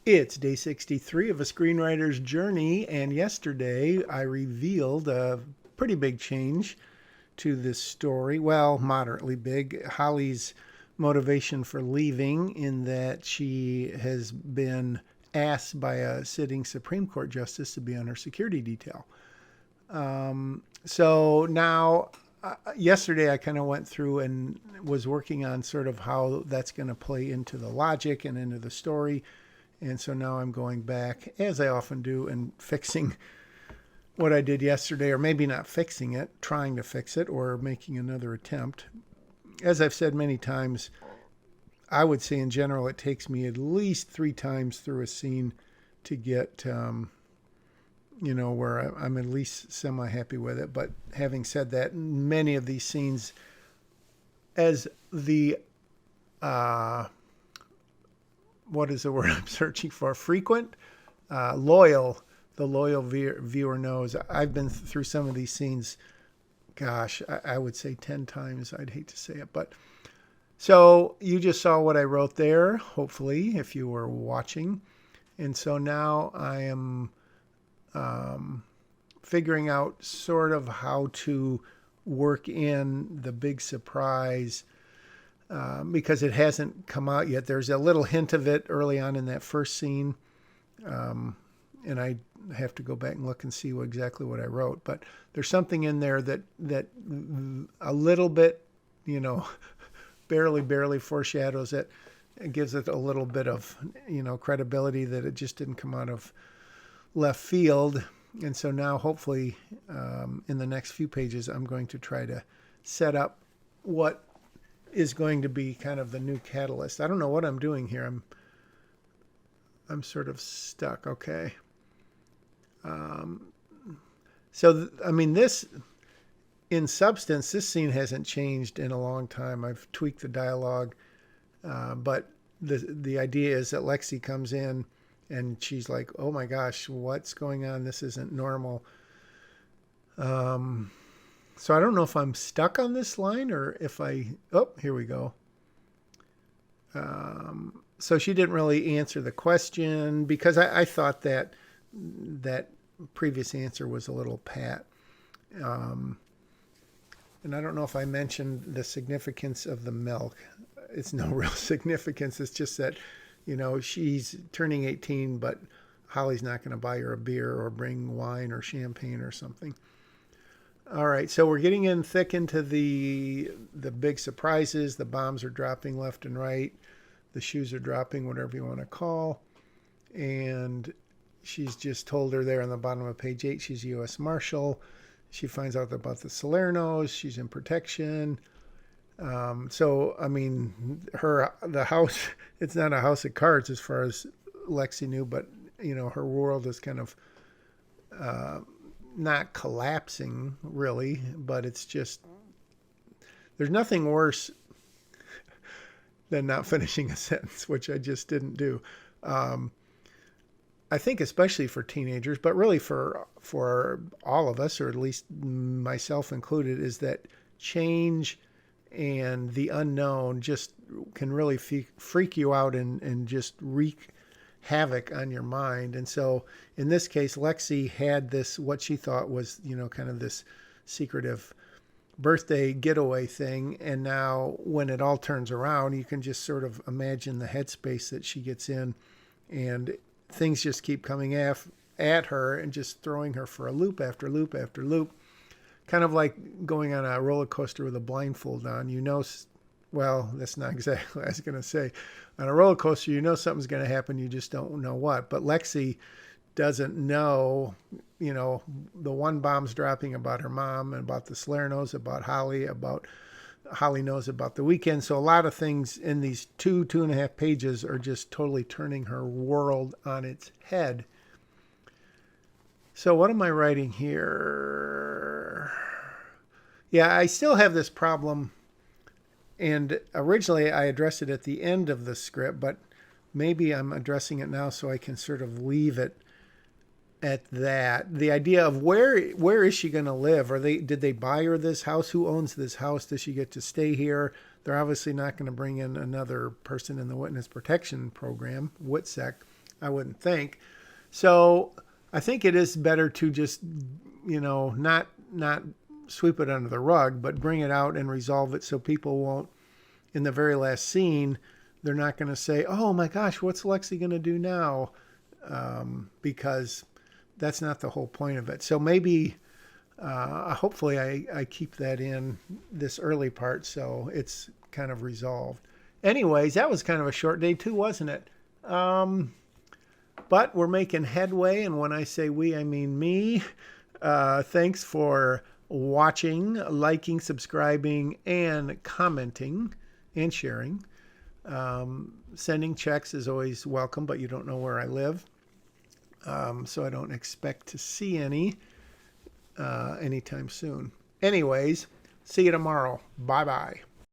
It's day 63 of a screenwriter's journey, and yesterday I revealed a pretty big change to this story. Well, moderately big. Holly's motivation for leaving, in that she has been asked by a sitting Supreme Court justice to be on her security detail. So now, yesterday I kind of went through and was working on sort of how that's going to play into the logic and into the story. And so now I'm going back, as I often do, and fixing what I did yesterday, or maybe not fixing it, trying to fix it, or making another attempt. As I've said many times, I would say in general it takes me at least 3 times through a scene to get, where I'm at least semi happy with it. But having said that, many of these scenes, as the what is the word I'm searching for? Frequent, loyal. The loyal viewer knows I've been through some of these scenes. Gosh, I would say 10 times. I'd hate to say it, but so you just saw what I wrote there. Hopefully, if you were watching, and so now I am figuring out sort of how to work in the big surprise. Because it hasn't come out yet. There's a little hint of it early on in that first scene. And I have to go back and look and see exactly what I wrote. But there's something in there that a little bit, barely foreshadows it. It gives it a little bit of, credibility that it just didn't come out of left field. And so now hopefully in the next few pages, I'm going to try to set up what is going to be kind of the new catalyst. I don't know what I'm doing here. I'm sort of stuck. Okay. This, in substance, this scene hasn't changed in a long time. I've tweaked the dialogue, but the idea is that Lexi comes in and she's like, "Oh my gosh, what's going on? This isn't normal." So I don't know if I'm stuck on this line or if here we go. So she didn't really answer the question because I thought that previous answer was a little pat. And I don't know if I mentioned the significance of the milk. It's no real significance. It's just that, she's turning 18, but Holly's not going to buy her a beer or bring wine or champagne or something. All right, so we're getting in thick into the big surprises. The bombs are dropping left and right. The shoes are dropping, whatever you want to call. And she's just told her there on the bottom of page 8, she's a U.S. Marshal. She finds out about the Salernos. She's in protection. The house, it's not a house of cards as far as Lexi knew, but, her world is kind of not collapsing really, but it's just, there's nothing worse than not finishing a sentence, which I just didn't do. I think especially for teenagers, but really for all of us, or at least myself included, is that change and the unknown just can really freak you out and just wreak havoc on your mind. And so in this case, Lexi had this, what she thought was, kind of this secretive birthday getaway thing. And now when it all turns around, you can just sort of imagine the headspace that she gets in, and things just keep coming at her and just throwing her for a loop after loop after loop. Kind of like going on a roller coaster with a blindfold on. Well, that's not exactly what I was going to say. On a roller coaster, something's going to happen. You just don't know what. But Lexi doesn't know, the one bomb's dropping about her mom and about the Salernos, about Holly knows about the weekend. So a lot of things in these 2.5 pages are just totally turning her world on its head. So what am I writing here? Yeah, I still have this problem. And originally I addressed it at the end of the script, but maybe I'm addressing it now so I can sort of leave it at that. The idea of where is she going to live? Did they buy her this house? Who owns this house? Does she get to stay here? They're obviously not going to bring in another person in the witness protection program, WITSEC. I wouldn't think. So I think it is better to just, not sweep it under the rug, but bring it out and resolve it so people won't, in the very last scene, they're not going to say, oh my gosh, what's Lexi going to do now? Because that's not the whole point of it. So maybe, hopefully I keep that in this early part so it's kind of resolved. Anyways, that was kind of a short day too, wasn't it? But we're making headway, and when I say we, I mean me. Thanks for watching, liking, subscribing, and commenting and sharing. Sending checks is always welcome, but you don't know where I live. So I don't expect to see any anytime soon. Anyways, see you tomorrow. Bye-bye.